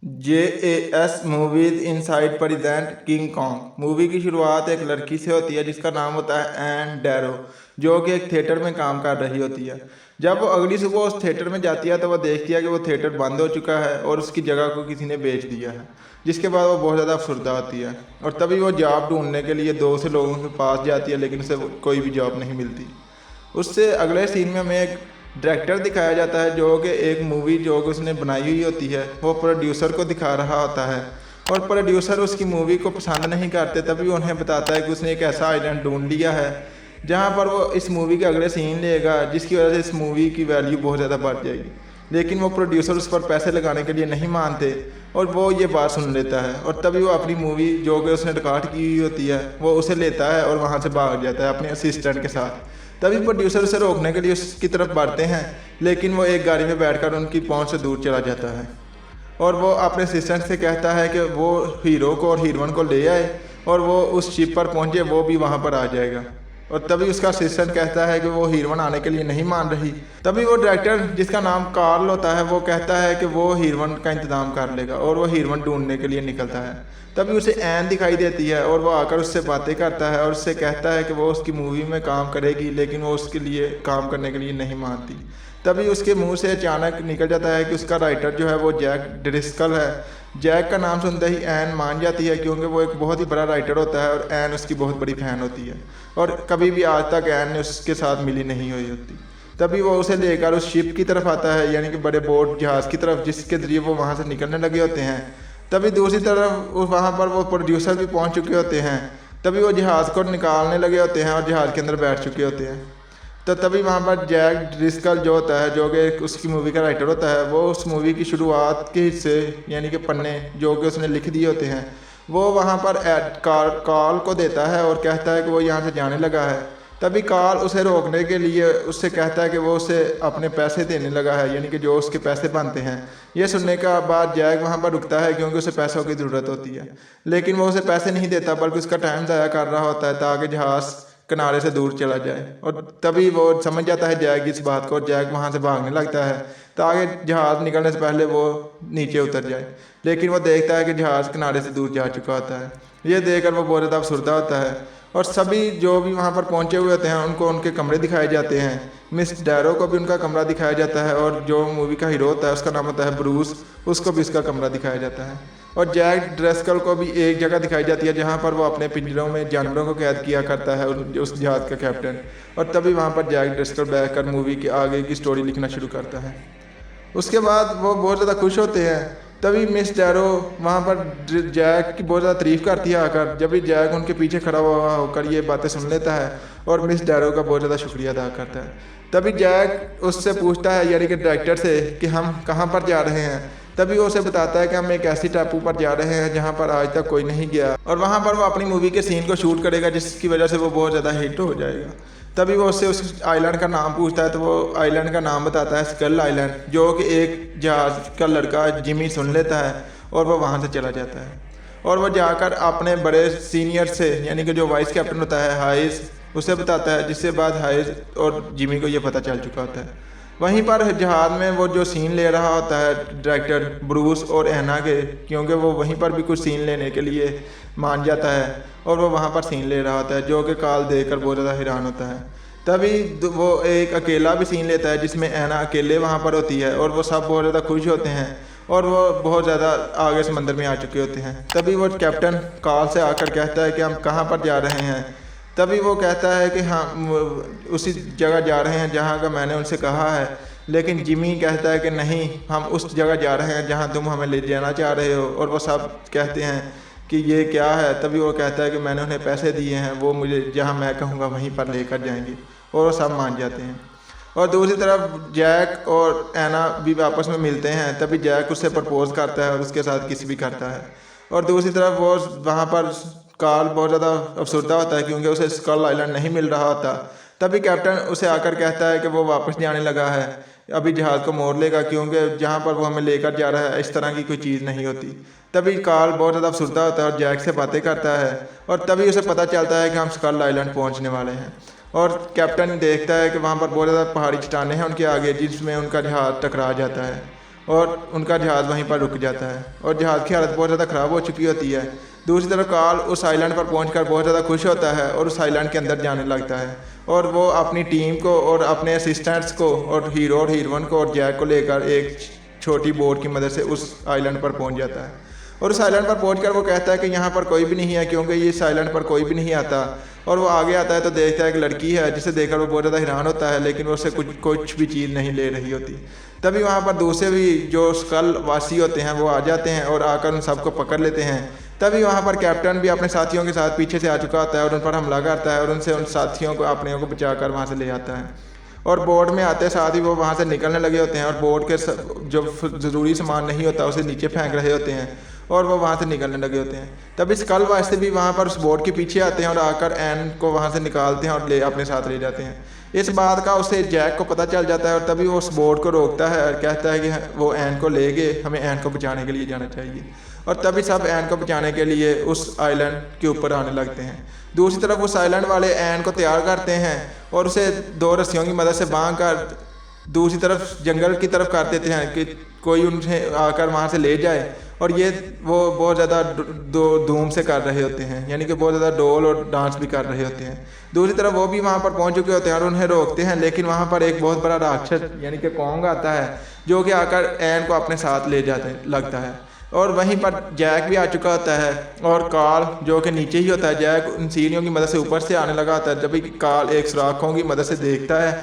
JAS movies inside present king Kong. Movie की शुरुआत एक लड़की से होती है जिसका नाम होता है एन डैरो, जो कि एक थिएटर में काम कर रही होती है। जब वो अगली सुबह उस थिएटर में जाती है तो वह देखती है कि वो थिएटर बंद हो चुका है और उसकी जगह को किसी ने बेच दिया है, जिसके बाद वो बहुत ज़्यादा अफसरदा होती है। और तभी वो जॉब ढूंढने के लिए 2 से लोगों के पास जाती है, लेकिन उसे कोई भी जॉब नहीं मिलती। उससे अगले सीन में हमें एक डायरेक्टर दिखाया जाता है जो कि एक मूवी जो कि उसने बनाई हुई होती है वो प्रोड्यूसर को दिखा रहा होता है, और प्रोड्यूसर उसकी मूवी को पसंद नहीं करते। तभी उन्हें बताता है कि उसने एक ऐसा आइलैंड ढूंढ लिया है जहां पर वो इस मूवी के अगले सीन लेगा, जिसकी वजह से इस मूवी की वैल्यू बहुत ज़्यादा बढ़ जाएगी। लेकिन वो प्रोड्यूसर उस पर पैसे लगाने के लिए नहीं मानते और वो ये बात सुन लेता है, और तभी वो अपनी मूवी जो कि उसने रिकॉर्ड की हुई होती है वो उसे लेता है और वहाँ से भाग जाता है अपने असिस्टेंट के साथ। तभी प्रोड्यूसर उसे रोकने के लिए उसकी तरफ बढ़ते हैं, लेकिन वो एक गाड़ी में बैठकर उनकी पहुंच से दूर चला जाता है। और वो अपने असिस्टेंट से कहता है कि वो हीरो को और हीरोइन को ले आए और वो उस शिप पर पहुंचे, वो भी वहां पर आ जाएगा। और तभी उसका असिस्टेंट कहता है कि वो हीरोइन आने के लिए नहीं मान रही। तभी वो डायरेक्टर जिसका नाम कार्ल होता है वो कहता है कि वो हीरोइन का इंतज़ाम कर लेगा, और वो हीरोइन ढूंढने के लिए निकलता है। तभी उसे ऐन दिखाई देती है और वो आकर उससे बातें करता है और उससे कहता है कि वो उसकी मूवी में काम करेगी, लेकिन वो उसके लिए काम करने के लिए नहीं मानती। तभी उसके मुंह से अचानक निकल जाता है कि उसका राइटर जो है वो जैक ड्रिस्कल है। जैक का नाम सुनते ही ऐन मान जाती है, क्योंकि वो एक बहुत ही बड़ा राइटर होता है और ऐन उसकी बहुत बड़ी फ़ैन होती है, और कभी भी आज तक ऐन ने उसके साथ मिली नहीं हुई होती। तभी वो उसे लेकर उस शिप की तरफ आता है, यानी कि बड़े बोट जहाज़ की तरफ, जिसके ज़रिए वो वहाँ से निकलने लगे होते हैं। तभी दूसरी तरफ वहाँ पर वो प्रोड्यूसर भी पहुँच चुके होते हैं। तभी वो जहाज़ को निकालने लगे होते हैं और जहाज़ के अंदर बैठ चुके होते हैं। तो तभी वहाँ पर जैक ड्रिस्कल जो होता है, जो कि उसकी मूवी का राइटर होता है, वो उस मूवी की शुरुआत के हिस्से यानी कि पन्ने जो कि उसने लिख दिए होते हैं वो वहाँ पर कार्ल को देता है और कहता है कि वो यहाँ से जाने लगा है। तभी कार्ल उसे रोकने के लिए उससे कहता है कि वो उसे अपने पैसे देने लगा है, यानी कि जो उसके पैसे बनते हैं। ये सुनने का बाद जैक वहाँ पर रुकता है, क्योंकि उसे पैसों की ज़रूरत होती है। लेकिन वो उसे पैसे नहीं देता, बल्कि उसका टाइम ज़ाया कर रहा होता है ताकि जहाज़ किनारे से दूर चला जाए। और तभी वो समझ जाता है जैक इस बात को, जैक वहाँ से भागने लगता है ताकि जहाज़ निकलने से पहले वो नीचे उतर जाए। लेकिन वो देखता है कि जहाज़ किनारे से दूर जा चुका होता है। ये देखकर वो बहुत ज़्यादा अफसरदा होता है, और सभी जो भी वहाँ पर पहुँचे हुए होते हैं उनको उनके कमरे दिखाए जाते हैं। मिस डैरो को भी उनका कमरा दिखाया जाता है, और जो मूवी का हीरो होता है उसका नाम होता है ब्रूस, उसको भी उसका कमरा दिखाया जाता है। और जैक ड्रेस्कल को भी एक जगह दिखाई जाती है जहाँ पर वो अपने पिंजरों में जानवरों को कैद किया करता है, उस जहाज़ का कैप्टन। और तभी वहाँ पर जैक ड्रेस्कल बैठकर मूवी के आगे की स्टोरी लिखना शुरू करता है। उसके बाद वो बहुत ज़्यादा खुश होते हैं। तभी मिस डैरो वहाँ पर जैक की बहुत ज़्यादा तारीफ़ करती है आकर। जब भी जैक उनके पीछे खड़ा हुआ होकर ये बातें सुन लेता है और मिस डैरो का बहुत ज़्यादा शुक्रिया अदा करता है। तभी जैक उससे पूछता है, यानी कि डायरेक्टर से, कि हम कहाँ पर जा रहे हैं। तभी वो उसे बताता है कि हम एक ऐसी टापू पर जा रहे हैं जहाँ पर आज तक कोई नहीं गया, और वहाँ पर वो अपनी मूवी के सीन को शूट करेगा, जिसकी वजह से वो बहुत ज़्यादा हिट हो जाएगा। तभी वो उससे उस आइलैंड का नाम पूछता है, तो वो आइलैंड का नाम बताता है स्कल आइलैंड, जो कि एक जहाज़ का लड़का जिमी सुन लेता है और वो वहाँ से चला जाता है। और वो जाकर अपने बड़े सीनियर से, यानी कि जो वाइस कैप्टन होता है हाइस, उसे बताता है, जिससे बाद हाइस और जिमी को ये पता चल चुका होता है। वहीं पर जहाज़ में वो जो सीन ले रहा होता है डायरेक्टर ब्रूस और एना के, क्योंकि वो वहीं पर भी कुछ सीन लेने के लिए मान जाता है, और वो वहाँ पर सीन ले रहा होता है, जो कि कार्ल देखकर बहुत ज़्यादा हैरान होता है। तभी वो एक अकेला भी सीन लेता है जिसमें एना अकेले वहाँ पर होती है, और वो सब बहुत ज़्यादा खुश होते हैं, और वो बहुत ज़्यादा आगे समंदर में आ चुके होते हैं। तभी वो कैप्टन कार्ल से आकर कहता है कि हम कहाँ पर जा रहे हैं। तभी वो कहता है कि हम उसी जगह जा रहे हैं जहाँ का मैंने उनसे कहा है। लेकिन जिमी कहता है कि नहीं, हम उस जगह जा रहे हैं जहाँ तुम हमें ले जाना चाह रहे हो। और वो सब कहते हैं कि ये क्या है। तभी वो कहता है कि मैंने उन्हें पैसे दिए हैं, वो मुझे जहाँ मैं कहूँगा वहीं पर लेकर जाएंगे, और वो सब मान जाते हैं। और दूसरी तरफ जैक और एना भी आपस में मिलते हैं। तभी जैक उससे प्रपोज करता है और उसके साथ किस भी करता है। और दूसरी तरफ वो वहाँ पर कार्ल बहुत ज़्यादा अफसरदा होता है, क्योंकि उसे स्कल आइलैंड नहीं मिल रहा होता। तभी कैप्टन उसे आकर कहता है कि वो वापस जाने लगा है, अभी जहाज़ को मोड़ लेगा, क्योंकि जहाँ पर वो हमें लेकर जा रहा है इस तरह की कोई चीज़ नहीं होती। तभी कार्ल बहुत ज़्यादा अफसरदा होता है और जैक से बातें करता है, और तभी उसे पता चलता है कि हम स्कल आइलैंड पहुँचने वाले हैं। और कैप्टन देखता है कि वहाँ पर बहुत ज़्यादा पहाड़ी चट्टानें हैं उनके आगे, जिसमें उनका जहाज़ टकरा जाता है। और उनका जहाज़ वहीं पर रुक जाता है और जहाज़ की हालत बहुत ज़्यादा ख़राब हो चुकी होती है। दूसरी तरफ कार्ल उस आइलैंड पर पहुंचकर बहुत ज़्यादा खुश होता है और उस आइलैंड के अंदर जाने लगता है और वो अपनी टीम को और अपने असिस्टेंट्स को और हीरो और हीरोइन को और जैक को लेकर एक छोटी बोट की मदद से उस आइलैंड पर पहुंच जाता है। और उस आइलैंड पर पहुंचकर वो कहता है कि यहाँ पर कोई भी नहीं है, क्योंकि ये इस आइलैंड पर कोई भी नहीं आता। और वो आगे आता है तो देखता है एक लड़की है जिसे देखकर वो बहुत ज़्यादा हैरान होता है, लेकिन वो उससे कुछ भी चीज़ नहीं ले रही होती। तभी वहाँ पर दूसरे भी जो स्कल वासी होते हैं वो आ जाते हैं और आकर उन सबको पकड़ लेते हैं। तभी वहाँ पर कैप्टन भी अपने साथियों के साथ पीछे से आ चुका होता है और उन पर हमला करता है और उनसे उन साथियों को अपने को बचाकर वहाँ से ले आता है। और बोट में आते साथ ही वो वहाँ से निकलने लगे होते हैं और बोट के जो ज़रूरी सामान नहीं होता उसे नीचे फेंक रहे होते हैं और वो वहाँ से निकलने लगे होते हैं। तब इस स्कल वास्ते भी वहाँ पर उस बोट के पीछे आते हैं और आकर एन को वहाँ से निकालते हैं और अपने साथ ले जाते हैं। इस बात का उसे जैक को पता चल जाता है और तभी वो उस बोट को रोकता है और कहता है कि वो एन को ले गए, हमें एन को बचाने के लिए जाना चाहिए। और तभी सब एन को बचाने के लिए उस आइलैंड के ऊपर आने लगते हैं। दूसरी तरफ उस आइलैंड वाले एन को तैयार करते हैं और उसे 2 रस्सियों की मदद से बांध कर दूसरी तरफ जंगल की तरफ कर देते हैं कि कोई उन्हें आकर वहाँ से ले जाए। और ये वो बहुत ज़्यादा धूम से कर रहे होते हैं, यानी कि बहुत ज़्यादा डोल और डांस भी कर रहे होते हैं। दूसरी तरफ वो भी वहाँ पर पहुँच चुके होते हैं और उन्हें रोकते हैं, लेकिन वहाँ पर एक बहुत बड़ा राक्षस यानी कि कॉन्ग आता है जो कि आकर एन को अपने साथ ले जाते लगता है। और वहीं पर जैक भी आ चुका होता है और कार्ल जो कि नीचे ही होता है, जैक उन सीढ़ियों की मदद से ऊपर से आने लगा होता है। जब भी कार्ल एक सुराखों की मदद से देखता है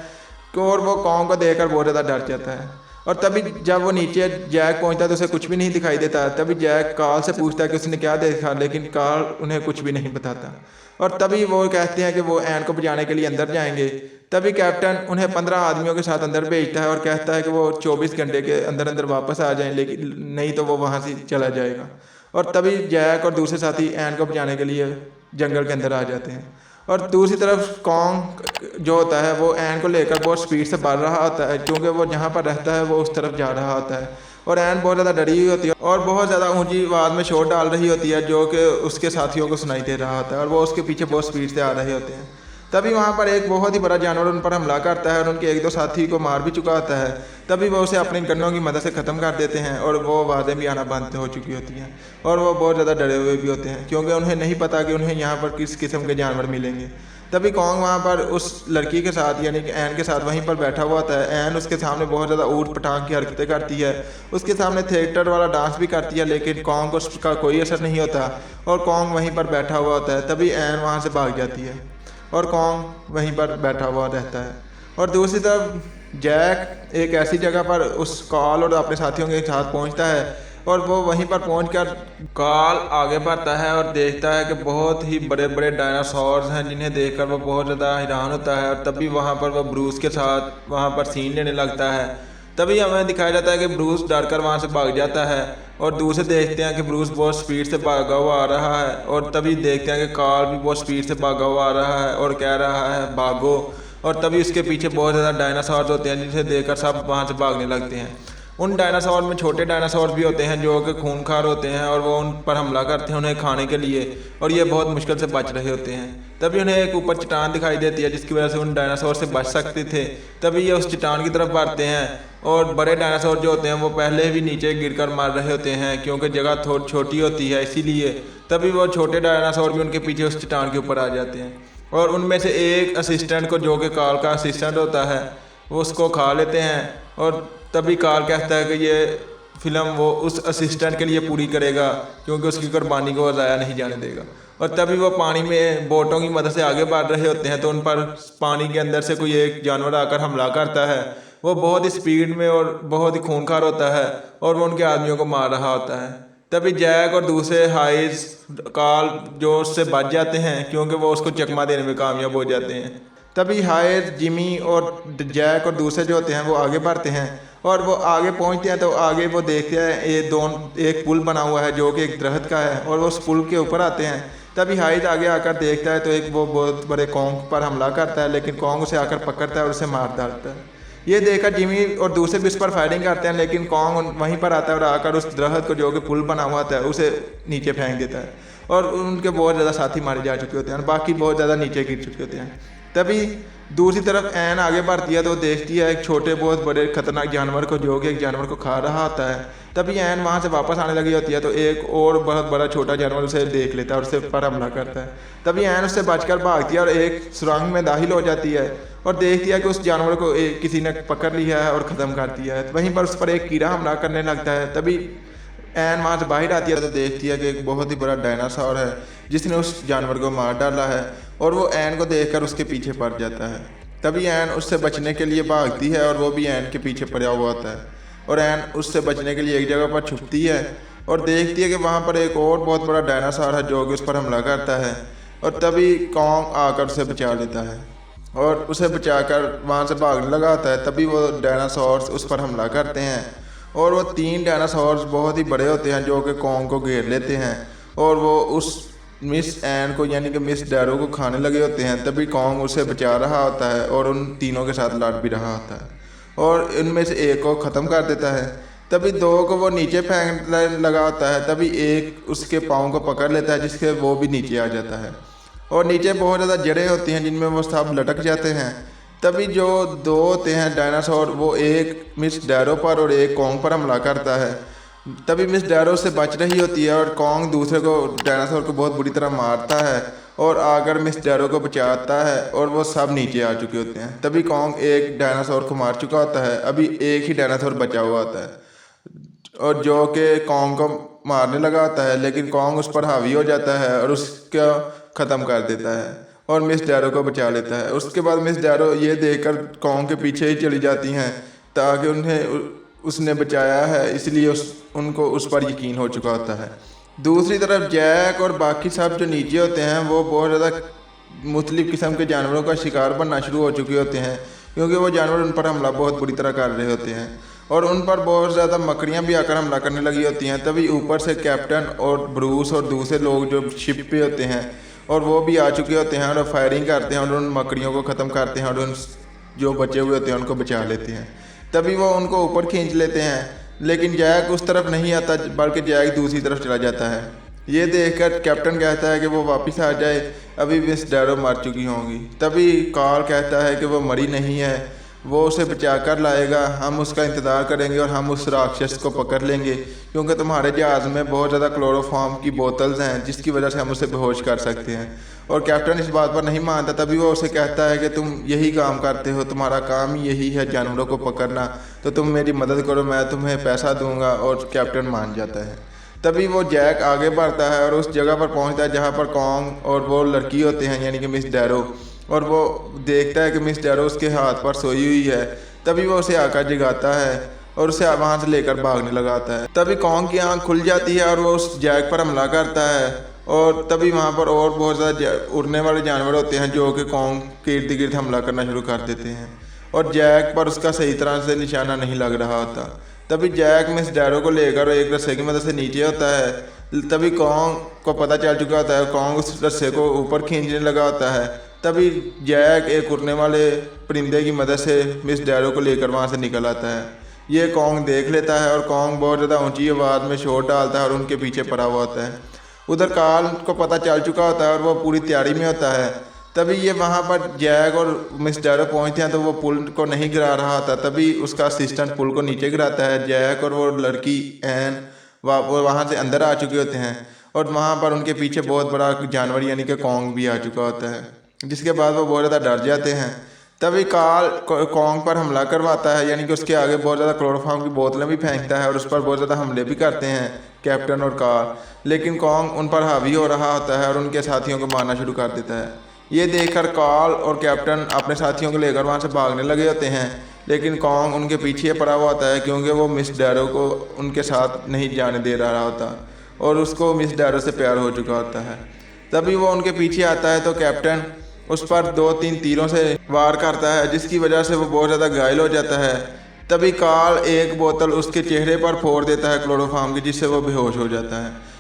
और वो कॉन्ग को देखकर बहुत ज़्यादा डर जाता है। और तभी जब वो नीचे जैक पहुंचता है तो उसे कुछ भी नहीं दिखाई देता। तभी जैक कार्ल से पूछता है कि उसने क्या देखा, लेकिन कार्ल उन्हें कुछ भी नहीं बताता। और तभी वो कहते हैं कि वो एन को बचाने के लिए अंदर जाएंगे। तभी कैप्टन उन्हें 15 आदमियों के साथ अंदर भेजता है और कहता है कि वो 24 घंटे के अंदर अंदर वापस आ जाएं, लेकिन नहीं तो वो वहाँ से चला जाएगा। और तभी जैक और दूसरे साथी एन को बचाने के लिए जंगल के अंदर आ जाते हैं। और दूसरी तरफ कॉन्ग जो होता है वो एन को लेकर बहुत स्पीड से बढ़ रहा होता है, क्योंकि वो जहाँ पर रहता है वो उस तरफ जा रहा होता है। और एन बहुत ज़्यादा डरी हुई होती है और बहुत ज़्यादा ऊंची आवाज़ में शोर डाल रही होती है जो कि उसके साथियों को सुनाई दे रहा होता है और वो उसके पीछे बहुत स्पीड से आ रहे होते हैं। तभी वहाँ पर एक बहुत ही बड़ा जानवर उन पर हमला करता है और उनके 1-2 साथी को मार भी चुका होता है। तभी वो उसे अपने गन्नों की मदद से ख़त्म कर देते हैं और वो आवाज़ें भी आना बंद हो चुकी होती हैं और वो बहुत ज़्यादा डरे हुए भी होते हैं, क्योंकि उन्हें नहीं पता कि उन्हें यहाँ पर किस किस्म के जानवर मिलेंगे। तभी कॉन्ग वहाँ पर उस लड़की के साथ यानी कि एन के साथ वहीं पर बैठा हुआ होता है। एन उसके सामने बहुत ज़्यादा ऊट पटांग की हरकतें करती है, उसके सामने थिएटर वाला डांस भी करती है, लेकिन कॉन्ग को उसका कोई असर नहीं होता और कॉन्ग वहीं पर बैठा हुआ होता है। तभी एन वहाँ से भाग जाती है और कॉन्ग वहीं पर बैठा हुआ रहता है। और दूसरी तरफ जैक एक ऐसी जगह पर उस कार्ल और अपने साथियों के साथ पहुँचता है और वो वहीं पर पहुंचकर कार्ल आगे बढ़ता है और देखता है कि बहुत ही बड़े बड़े डायनासोर्स हैं, जिन्हें देखकर वो बहुत ज़्यादा हैरान होता है। और तभी वहाँ पर वो ब्रूस के साथ वहाँ पर सीन लेने लगता है। तभी हमें दिखाया जाता है कि ब्रूस डर कर वहाँ से भाग जाता है और दूसरे देखते हैं कि ब्रूस बहुत स्पीड से भागा हुआ आ रहा है। और तभी देखते हैं कि कार्ल भी बहुत स्पीड से भागा हुआ आ रहा है और कह रहा है भागो। और तभी उसके पीछे बहुत ज़्यादा डायनासोर्स होते हैं, जिसे देखकर सब वहाँ से भागने लगते हैं। उन डायनासोर में छोटे डायनासोर भी होते हैं जो कि खूंखार होते हैं और वो उन पर हमला करते हैं उन्हें खाने के लिए, और ये बहुत मुश्किल से बच रहे होते हैं। तभी उन्हें एक ऊपर चट्टान दिखाई देती है जिसकी वजह से उन डायनासोर से बच सकते थे। तभी ये उस चट्टान की तरफ बढ़ते हैं और बड़े डायनासोर जो होते हैं वो पहले भी नीचे गिरकर मर रहे होते हैं, क्योंकि जगह थोड़ी छोटी होती है इसीलिए। तभी वो छोटे डायनासोर भी उनके पीछे उस चट्टान के ऊपर आ जाते हैं और उनमें से एक असिस्टेंट को, जो कि कार्ल का असिस्टेंट होता है, वो उसको खा लेते हैं। और तभी कार्ल कहता है कि ये फिल्म वो उस असिस्टेंट के लिए पूरी करेगा, क्योंकि उसकी कुर्बानी को वो ज़ाया नहीं जाने देगा। और तभी वो पानी में बोटों की मदद से आगे बढ़ रहे होते हैं तो उन पर पानी के अंदर से कोई एक जानवर आकर हमला करता है। वो बहुत ही स्पीड में और बहुत ही खूंखार होता है और वो उनके आदमियों को मार रहा होता है। तभी जैक और दूसरे हाइज कार्ल जो उससे बच जाते हैं, क्योंकि वो उसको चकमा देने में कामयाब हो जाते हैं। तभी हाइज, जिमी और जैक और दूसरे जो होते हैं वो आगे बढ़ते हैं और वो आगे पहुंचते हैं तो आगे वो देखते हैं एक पुल बना हुआ है जो कि एक दरख्त का है और वो उस पुल के ऊपर आते हैं। तभी हाइज आगे आकर देखता है तो एक वो बहुत बड़े कॉन्ग पर हमला करता है, लेकिन कॉन्ग उसे आकर पकड़ता है और उसे मार डालता है। ये देखकर जिमी और दूसरे भी उस पर फायरिंग करते हैं, लेकिन कॉन्ग वहीं पर आता है और आकर उस दरख्त को, जो कि पुल बना हुआ था, उसे नीचे फेंक देता है और उनके बहुत ज़्यादा साथी मारे जा चुके होते हैं और बाकी बहुत ज़्यादा नीचे गिर चुके होते हैं। तभी दूसरी तरफ एन आगे बढ़ती है तो देखती है एक छोटे बहुत बड़े खतरनाक जानवर को, जो कि एक जानवर को खा रहा होता है। तभी एन वहाँ से वापस आने लगी होती है तो एक और बहुत बड़ा छोटा जानवर उसे देख लेता है और उसे पर हमला करता है। तभी एन उससे बचकर भागती है और एक सुरंग में दाखिल हो जाती है और देखती है कि उस जानवर को किसी ने पकड़ लिया है और ख़त्म कर दिया है। वहीं पर उस पर एक कीड़ा हमला करने लगता है। तभी एन वहाँ से बाहर आती है तो देखती है कि एक बहुत ही बड़ा डायनासोर है जिसने उस जानवर को मार डाला है और वो एन को देखकर उसके पीछे पड़ जाता है। तभी एन उससे बचने के लिए भागती है और वो भी एन के पीछे पड़ा हुआ होता है और एन उससे बचने के लिए एक जगह पर छुपती है और देखती है कि वहाँ पर एक और बहुत बड़ा डायनासोर है जो कि उस पर हमला करता है। और तभी कॉन्ग आकर उसे बचा लेता है और उसे बचाकर वहाँ से भागने लगा होता है। तभी वो डायनासोर्स उस पर हमला करते हैं और वो 3 डायनासोर्स बहुत ही बड़े होते हैं जो कि कॉन्ग को घेर लेते हैं और वो उस मिस एन को यानी कि मिस डैरो को खाने लगे होते हैं। तभी कॉन्ग उसे बचा रहा होता है और उन तीनों के साथ लड़ भी रहा होता है और इनमें से एक को ख़त्म कर देता है। तभी 2 को वो नीचे फेंकने लगा होता है। तभी एक उसके पाँव को पकड़ लेता है जिसके वो भी नीचे आ जाता है और नीचे बहुत ज़्यादा जड़ें होती हैं जिनमें वो सब लटक जाते हैं। तभी जो 2 होते हैं डायनासोर वो एक मिस डैरो पर और एक कॉन्ग पर हमला करता है। तभी मिस डैरो से बच रही होती है और कॉन्ग दूसरे को डायनासोर को बहुत बुरी तरह मारता है और आकर मिस डैरो को बचाता है और वो सब नीचे आ चुके होते हैं। तभी कॉन्ग एक डायनासोर को मार चुका होता है, अभी एक ही डायनासोर बचा हुआ होता है और जो कि कॉन्ग को मारने लगा होता है, लेकिन कॉन्ग उस पर हावी हो जाता है और उसको ख़त्म कर देता है और मिस डैरो को बचा लेता है। उसके बाद मिस डैरो ये देखकर कॉन्ग के पीछे ही चली जाती हैं ताकि उन्हें उसने बचाया है, इसलिए उनको उस पर यकीन हो चुका होता है। दूसरी तरफ जैक और बाकी सब जो नीचे होते हैं वो बहुत ज़्यादा मुख्तलिफ़ किस्म के जानवरों का शिकार बनना शुरू हो चुके होते हैं क्योंकि वो जानवर उन पर हमला बहुत बुरी तरह कर रहे होते हैं और उन पर बहुत ज़्यादा मकड़ियाँ भी आकर हमला करने लगी होती हैं। तभी ऊपर से कैप्टन और ब्रूस और दूसरे लोग जो शिप पे होते हैं और वो भी आ चुके होते हैं और फायरिंग करते हैं और उन मकड़ियों को ख़त्म करते हैं और उन जो बचे हुए होते हैं उनको बचा लेते हैं। तभी वो उनको ऊपर खींच लेते हैं, लेकिन जैक उस तरफ नहीं आता बल्कि जैक दूसरी तरफ चला जाता है। ये देखकर कैप्टन कहता है कि वो वापस आ जाए, अभी मिस डैरो मर चुकी होंगी। तभी कार्ल कहता है कि वो मरी नहीं है, वो उसे बचा कर लाएगा, हम उसका इंतज़ार करेंगे और हम उस राक्षस को पकड़ लेंगे क्योंकि तुम्हारे जहाज़ में बहुत ज़्यादा क्लोरोफॉर्म की बोतल्स हैं जिसकी वजह से हम उसे बेहोश कर सकते हैं। और कैप्टन इस बात पर नहीं मानता। तभी वो उसे कहता है कि तुम यही काम करते हो, तुम्हारा काम ही यही है जानवरों को पकड़ना, तो तुम मेरी मदद करो, मैं तुम्हें पैसा दूंगा। और कैप्टन मान जाता है। तभी वो जैक आगे बढ़ता है और उस जगह पर पहुंचता है जहां पर कॉन्ग और वो लड़की होते हैं यानी कि मिस डैरो, और वो देखता है कि मिस डैरो उसके हाथ पर सोई हुई है। तभी वो उसे आकर जगाता है और उसे वहाँ से लेकर भागने लगाता है। तभी कॉन्ग की आंख खुल जाती है और वो उस जैक पर हमला करता है और तभी वहाँ पर और बहुत ज़्यादा उड़ने वाले जानवर होते हैं जो कि कॉन्ग के इर्द गिर्द हमला करना शुरू कर देते हैं और जैक पर उसका सही तरह से निशाना नहीं लग रहा होता। तभी जैक मिस डैरो को लेकर एक रस्से की मदद से नीचे होता है। तभी कॉन्ग को पता चल चुका होता है, कॉन्ग उस रस्से को ऊपर खींचने लगा होता है। तभी जैक एक उड़ने वाले परिंदे की मदद से मिस डैरो को लेकर वहाँ से निकल आता है। ये कॉन्ग देख लेता है और कॉन्ग बहुत ज़्यादा ऊंची आवाज़ में शोर डालता है और उनके पीछे पड़ा हुआ होता है। उधर कार्ल को पता चल चुका होता है और वो पूरी तैयारी में होता है। तभी ये वहाँ पर जैक और मिस डैरो पहुँचते हैं तो वो पुल को नहीं गिरा रहा था। तभी उसका असिस्टेंट पुल को नीचे गिराता है। जैक और वो लड़की एन वो वहाँ से अंदर आ चुके होते हैं और वहाँ पर उनके पीछे बहुत बड़ा जानवर यानी कि कॉन्ग भी आ चुका होता है, जिसके बाद वो बहुत ज़्यादा डर जाते हैं। तभी कार्ल कॉन्ग पर हमला करवाता है, यानी कि उसके आगे बहुत ज़्यादा क्लोरोफॉर्म की बोतलें भी फेंकता है और उस पर बहुत ज़्यादा हमले भी करते हैं कैप्टन और कार्ल। लेकिन कॉन्ग उन पर हावी हो रहा होता है और उनके साथियों को मारना शुरू कर देता है। ये देखकर कार्ल और कैप्टन अपने साथियों को लेकर वहाँ से भागने लगे होते हैं, लेकिन कॉन्ग उनके पीछे पड़ा हुआ होता है क्योंकि वो मिस डैरो को उनके साथ नहीं जाने दे रहा होता और उसको मिस डैरो से प्यार हो चुका होता है। तभी वो उनके पीछे आता है तो कैप्टन उस पर 2-3 तीरों से वार करता है, जिसकी वजह से वो बहुत ज़्यादा घायल हो जाता है। तभी कार्ल एक बोतल उसके चेहरे पर फोड़ देता है क्लोरोफॉर्म की, जिससे वो बेहोश हो जाता है।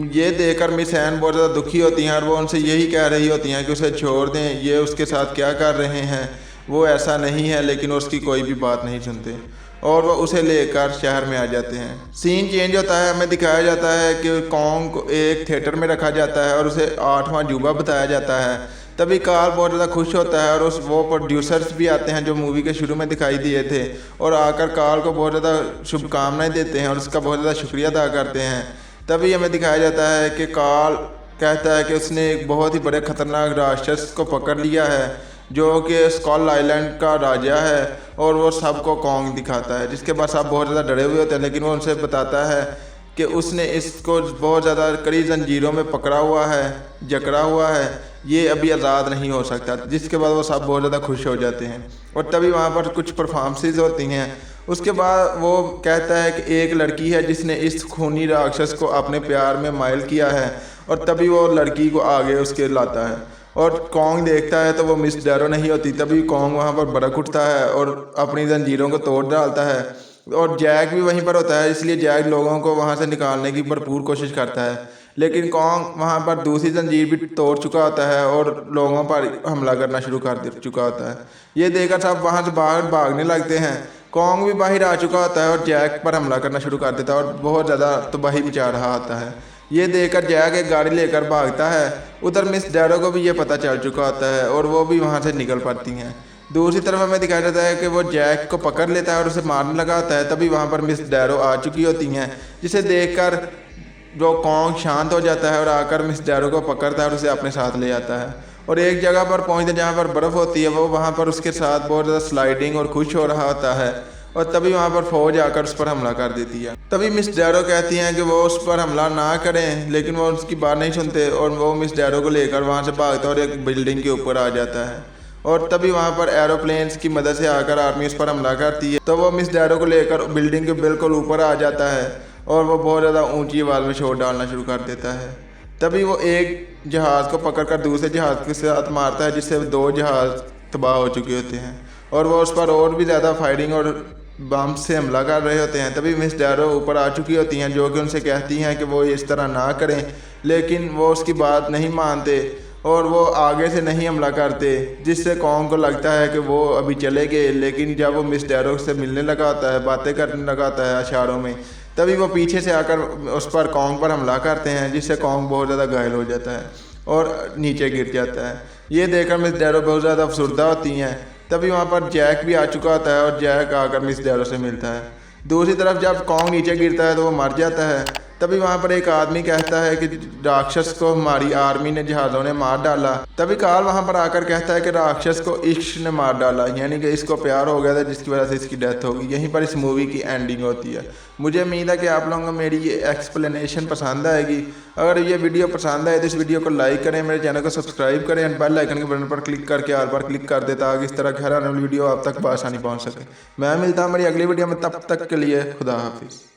ये देखकर मिस एन बहुत ज़्यादा दुखी होती हैं और वो उनसे यही कह रही होती हैं कि उसे छोड़ दें, ये उसके साथ क्या कर रहे हैं, वो ऐसा नहीं है, लेकिन उसकी कोई भी बात नहीं सुनते और वो उसे लेकर शहर में आ जाते हैं। सीन चेंज होता है, हमें दिखाया जाता है कि कॉन्ग को एक थिएटर में रखा जाता है और उसे 8वां अजूबा बताया जाता है। तभी कार्ल बहुत ज़्यादा खुश होता है और वो प्रोड्यूसर्स भी आते हैं जो मूवी के शुरू में दिखाई दिए थे और आकर कार्ल को बहुत ज़्यादा शुभकामनाएं देते हैं और उसका बहुत ज़्यादा शुक्रिया अदा करते हैं। तभी हमें दिखाया जाता है कि कार्ल कहता है कि उसने एक बहुत ही बड़े ख़तरनाक राक्षस को पकड़ लिया है जो कि स्कॉल आइलैंड का राजा है और वो सबको कॉन्ग दिखाता है, जिसके बाद सब बहुत ज़्यादा डरे हुए होते हैं। लेकिन वो उनसे बताता है कि उसने इसको बहुत ज़्यादा कड़ी जंजीरों में पकड़ा हुआ है, जकड़ा हुआ है, ये अभी आज़ाद नहीं हो सकता। जिसके बाद वो सब बहुत ज़्यादा खुश हो जाते हैं और तभी वहाँ पर कुछ परफॉर्मेंसेस होती हैं। उसके बाद वो कहता है कि एक लड़की है जिसने इस खूनी राक्षस को अपने प्यार में मायल किया है और तभी वो लड़की को आगे उसके लाता है और कॉन्ग देखता है तो वो मिस डैरो नहीं होती। तभी कॉन्ग वहाँ पर भड़क उठता है और अपनी जंजीरों को तोड़ डालता है और जैक भी वहीं पर होता है, इसलिए जैक लोगों को वहाँ से निकालने की भरपूर कोशिश करता है। लेकिन कॉन्ग वहाँ पर दूसरी जंजीर भी तोड़ चुका होता है और लोगों पर हमला करना शुरू कर दे चुका होता है। ये देखकर सब वहाँ से बाहर भागने लगते हैं। कॉन्ग भी बाहर आ चुका होता है और जैक पर हमला करना शुरू कर देता है और बहुत ज़्यादा तबाही मचा रहा होता है। ये देखकर जैक एक गाड़ी लेकर भागता है। उधर मिस डैरो को भी ये पता चल चुका होता है और वो भी वहाँ से निकल पड़ती हैं। दूसरी तरफ हमें दिखाया जाता है कि वो जैक को पकड़ लेता है और उसे मारने लगा होता है। तभी वहाँ पर मिस डैरो आ चुकी होती हैं, जिसे देखकर जो कॉन्ग शांत हो जाता है और आकर मिस डैरो को पकड़ता है और उसे अपने साथ ले आता है और एक जगह पर पहुँचते जहाँ पर बर्फ़ होती है वो वहाँ पर उसके साथ बहुत ज़्यादा स्लाइडिंग और खुश हो रहा होता है और तभी वहाँ पर फौज आकर उस पर हमला कर देती है। तभी मिस डैरो कहती हैं कि वो उस पर हमला ना करें, लेकिन वो उसकी बात नहीं सुनते और वो मिस डैरो को लेकर वहाँ से भागता है और एक बिल्डिंग के ऊपर आ जाता है और तभी वहाँ पर एरोप्लेन्स की मदद से आकर आर्मी उस पर हमला करती है। तो वो मिस डैरो को लेकर बिल्डिंग के बिल्कुल ऊपर आ जाता है और वो बहुत ज़्यादा ऊंची आवाज़ में शोर डालना शुरू कर देता है। तभी वो एक जहाज़ को पकड़कर दूसरे जहाज़ के साथ मारता है, जिससे 2 जहाज़ तबाह हो चुके होते हैं और वो उस पर और भी ज़्यादा फायरिंग और बम से हमला कर रहे होते हैं। तभी मिस डैरो ऊपर आ चुकी होती हैं जो कि उनसे कहती हैं कि वो इस तरह ना करें, लेकिन वो उसकी बात नहीं मानते और वो आगे से नहीं हमला करते, जिससे कॉन्ग को लगता है कि वो अभी चले गए। लेकिन जब वो मिस डैरो से मिलने लगा होता है, बातें करने लगा होता है इशारों में, तभी वो पीछे से आकर उस पर कॉन्ग पर हमला करते हैं, जिससे कॉन्ग बहुत ज़्यादा घायल हो जाता है और नीचे गिर जाता है। ये देखकर मिस डैरो बहुत ज़्यादा अफसुर्दा होती हैं। तभी वहाँ पर जैक भी आ चुका होता है और जैक आकर मिस डैरो से मिलता है। दूसरी तरफ जब कॉन्ग नीचे गिरता है तो वो मर जाता है। तभी वहाँ पर एक आदमी कहता है कि राक्षस को हमारी आर्मी ने जहाज़ों ने मार डाला। तभी कार्ल वहाँ पर आकर कहता है कि राक्षस को इश्क ने मार डाला, यानी कि इसको प्यार हो गया था जिसकी वजह से इसकी डेथ होगी। यहीं पर इस मूवी की एंडिंग होती है। मुझे उम्मीद है कि आप लोगों को मेरी ये एक्सप्लेनेशन पसंद आएगी। अगर ये वीडियो पसंद आए तो इस वीडियो को लाइक करें, मेरे चैनल को सब्सक्राइब करें और बेल आइकन के बटन पर क्लिक करके आल पर क्लिक कर दें ताकि इस तरह की हर आने वाली वीडियो आप तक बआसानी पहुँच सके। मैं मिलता हूँ मेरी अगली वीडियो में, तब तक के लिए खुदा हाफिज़।